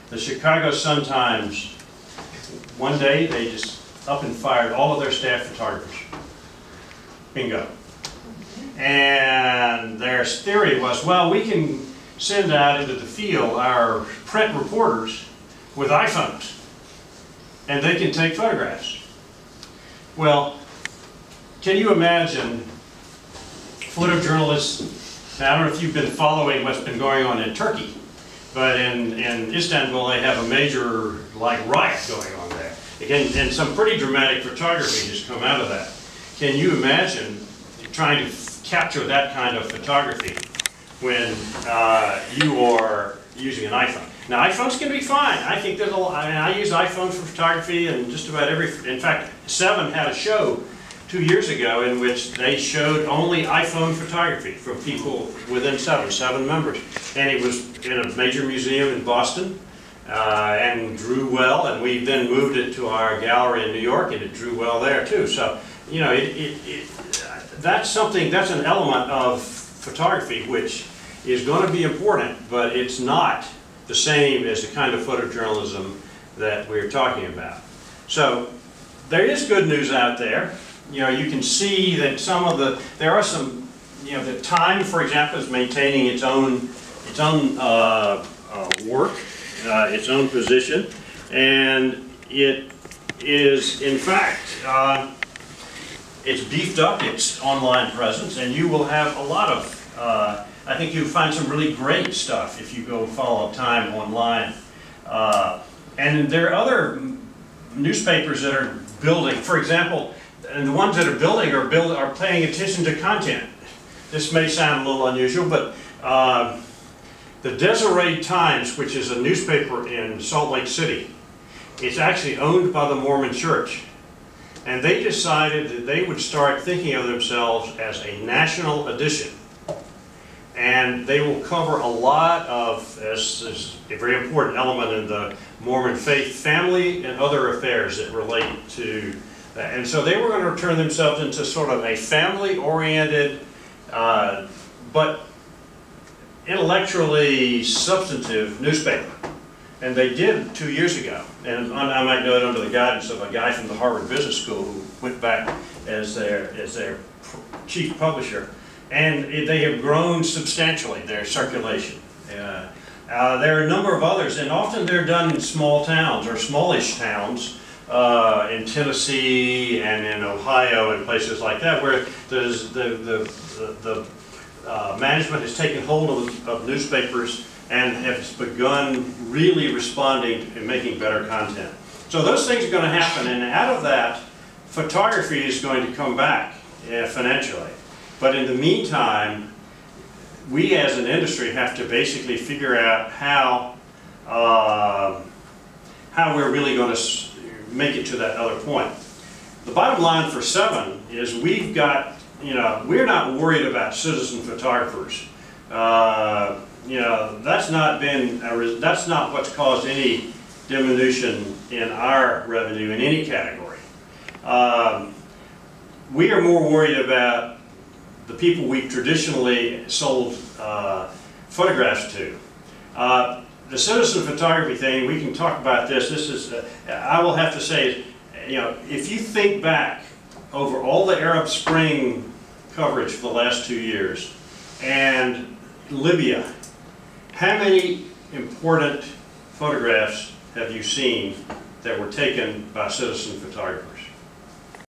The Chicago Sun-Times, one day they just up and fired all of their staff photographers. Bingo. And their theory was, well, we can send out into the field our print reporters with iPhones, and they can take photographs. Well, can you imagine photojournalists? Now, I don't know if you've been following what's been going on in Turkey, but in Istanbul they have a major riot going on there. Again, and some pretty dramatic photography has come out of that. Can you imagine trying to capture that kind of photography when you are using an iPhone? Now, iPhones can be fine. I think there's I use iPhones for photography, and just about every. In fact, 7 had a show 2 years ago in which they showed only iPhone photography from people within 7 members, and it was in a major museum in Boston, and drew well. And we then moved it to our gallery in New York, and it drew well there too. So, you know, that's something. That's an element of photography which is going to be important, but it's not the same as the kind of photojournalism that we're talking about. So there is good news out there. You know, you can see that there are some, you know, the Time, for example, is maintaining its own work, its own position, and it is, in fact, it's beefed up its online presence, and you will have a lot of, I think you'll find some really great stuff if you go follow Time online. And there are other newspapers that are building, for example, and the ones that are building are paying attention to content. This may sound a little unusual, but the Deseret Times, which is a newspaper in Salt Lake City, it's actually owned by the Mormon Church. And they decided that they would start thinking of themselves as a national edition. And they will cover a lot of, as a very important element in the Mormon faith, family and other affairs that relate to that. And so they were going to turn themselves into sort of a family-oriented, but intellectually substantive newspaper. And they did 2 years ago. And I might know it under the guidance of a guy from the Harvard Business School who went back as their chief publisher. And they have grown substantially, their circulation. There are a number of others, and often they're done in small towns or smallish towns in Tennessee and in Ohio and places like that, where the management has taken hold of newspapers and has begun really responding and making better content. So those things are going to happen, and out of that, photography is going to come back financially. But in the meantime, we as an industry have to basically figure out how we're really going to make it to that other point. The bottom line for 7 is we've got, you know, we're not worried about citizen photographers. You know, that's not what's caused any diminution in our revenue in any category. We are more worried about the people we've traditionally sold photographs to. The citizen photography thing, we can talk about this. This is, I will have to say, you know, if you think back over all the Arab Spring coverage for the last 2 years and Libya, how many important photographs have you seen that were taken by citizen photographers?